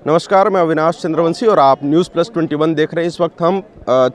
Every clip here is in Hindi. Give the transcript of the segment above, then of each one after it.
नमस्कार, मैं अविनाश चंद्रवंशी और आप न्यूज़ प्लस 21 देख रहे हैं। इस वक्त हम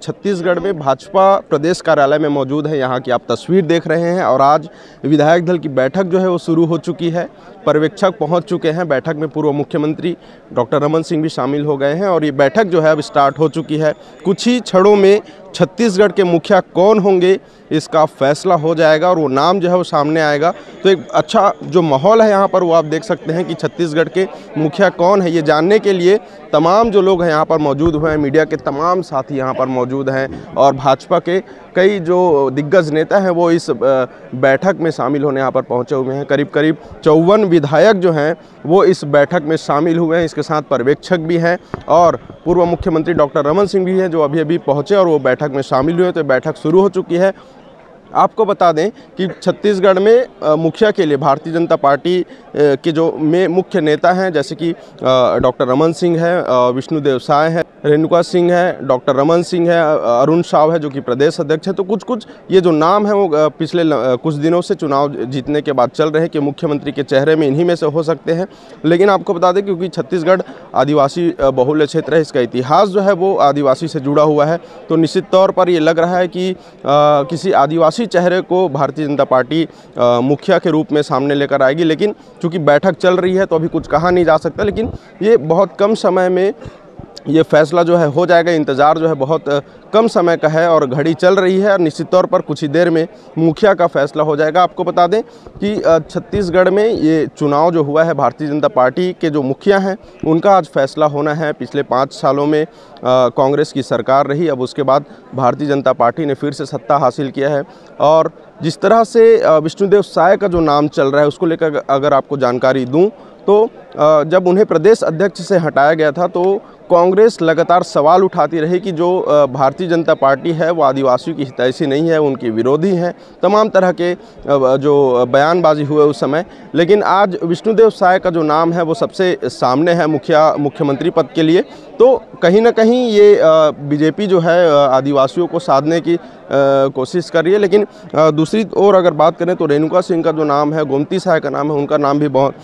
छत्तीसगढ़ में भाजपा प्रदेश कार्यालय में मौजूद हैं। यहाँ की आप तस्वीर देख रहे हैं और आज विधायक दल की बैठक जो है वो शुरू हो चुकी है। पर्यवेक्षक पहुँच चुके हैं। बैठक में पूर्व मुख्यमंत्री डॉक्टर रमन सिंह भी शामिल हो गए हैं और ये बैठक जो है अब स्टार्ट हो चुकी है। कुछ ही क्षणों में छत्तीसगढ़ के मुखिया कौन होंगे इसका फैसला हो जाएगा और वो नाम जो है वो सामने आएगा। तो एक अच्छा जो माहौल है यहाँ पर वो आप देख सकते हैं कि छत्तीसगढ़ के मुखिया कौन है ये जानने के लिए तमाम जो लोग हैं यहाँ पर मौजूद हुए हैं। मीडिया के तमाम साथी यहाँ पर मौजूद हैं और भाजपा के कई जो दिग्गज नेता हैं वो इस बैठक में शामिल होने यहाँ पर पहुँचे हुए हैं। करीब 54 विधायक जो हैं वो इस बैठक में शामिल हुए हैं। इसके साथ पर्यवेक्षक भी हैं और पूर्व मुख्यमंत्री डॉक्टर रमन सिंह भी हैं जो अभी पहुँचे और वो बैठक में शामिल हुए। तो बैठक शुरू हो चुकी है। आपको बता दें कि छत्तीसगढ़ में मुखिया के लिए भारतीय जनता पार्टी के जो मुख्य नेता हैं जैसे कि डॉक्टर रमन सिंह है, विष्णुदेव साय है, रेणुका सिंह है, डॉक्टर रमन सिंह है, अरुण साव है जो कि प्रदेश अध्यक्ष है। तो कुछ ये जो नाम है वो पिछले कुछ दिनों से चुनाव जीतने के बाद चल रहे हैं कि मुख्यमंत्री के चेहरे में इन्हीं में से हो सकते हैं। लेकिन आपको बता दें क्योंकि छत्तीसगढ़ आदिवासी बहुल्य क्षेत्र है, इसका इतिहास जो है वो आदिवासी से जुड़ा हुआ है। तो निश्चित तौर पर ये लग रहा है कि किसी आदिवासी चेहरे को भारतीय जनता पार्टी मुखिया के रूप में सामने लेकर आएगी। लेकिन चूंकि बैठक चल रही है तो अभी कुछ कहा नहीं जा सकता। लेकिन ये बहुत कम समय में ये फैसला जो है हो जाएगा। इंतज़ार जो है बहुत कम समय का है और घड़ी चल रही है और निश्चित तौर पर कुछ ही देर में मुखिया का फैसला हो जाएगा। आपको बता दें कि छत्तीसगढ़ में ये चुनाव जो हुआ है भारतीय जनता पार्टी के जो मुखिया हैं उनका आज फैसला होना है। पिछले 5 सालों में कांग्रेस की सरकार रही, अब उसके बाद भारतीय जनता पार्टी ने फिर से सत्ता हासिल किया है। और जिस तरह से विष्णुदेव साय का जो नाम चल रहा है उसको लेकर अगर आपको जानकारी दूँ तो जब उन्हें प्रदेश अध्यक्ष से हटाया गया था तो कांग्रेस लगातार सवाल उठाती रही कि जो भारतीय जनता पार्टी है वो आदिवासियों की हितैषी नहीं है, उनकी विरोधी है। तमाम तरह के जो बयानबाजी हुए उस समय। लेकिन आज विष्णुदेव साय का जो नाम है वो सबसे सामने है मुख्यमंत्री पद के लिए। तो कहीं ना कहीं ये बीजेपी जो है आदिवासियों को साधने की कोशिश कर रही है। लेकिन दूसरी ओर अगर बात करें तो रेणुका सिंह का जो नाम है, गोमती साय का नाम है, उनका नाम भी बहुत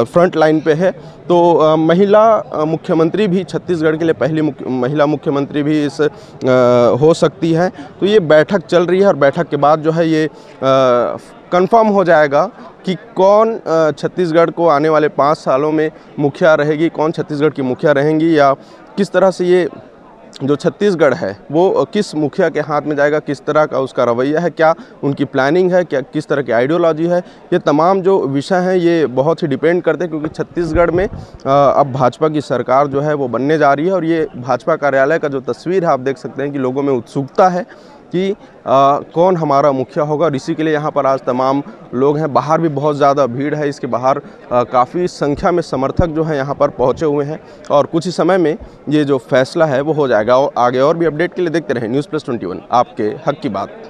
फ्रंट लाइन पे है। तो महिला मुख्यमंत्री भी छत्तीसगढ़ के लिए पहली महिला मुख्यमंत्री भी इस हो सकती है। तो ये बैठक चल रही है और बैठक के बाद जो है ये कंफर्म हो जाएगा कि कौन छत्तीसगढ़ को आने वाले 5 सालों में मुखिया रहेगी, कौन छत्तीसगढ़ की मुखिया रहेंगी या किस तरह से ये जो छत्तीसगढ़ है वो किस मुखिया के हाथ में जाएगा, किस तरह का उसका रवैया है, क्या उनकी प्लानिंग है, क्या किस तरह की आइडियोलॉजी है। ये तमाम जो विषय हैं ये बहुत ही डिपेंड करते हैं क्योंकि छत्तीसगढ़ में अब भाजपा की सरकार जो है वो बनने जा रही है। और ये भाजपा कार्यालय का जो तस्वीर है आप देख सकते हैं कि लोगों में उत्सुकता है कि कौन हमारा मुखिया होगा। और इसी के लिए यहाँ पर आज तमाम लोग हैं। बाहर भी बहुत ज़्यादा भीड़ है, इसके बाहर काफ़ी संख्या में समर्थक जो हैं यहाँ पर पहुँचे हुए हैं और कुछ ही समय में ये जो फैसला है वो हो जाएगा। और आगे और भी अपडेट के लिए देखते रहें न्यूज़ प्लस 21, आपके हक की बात।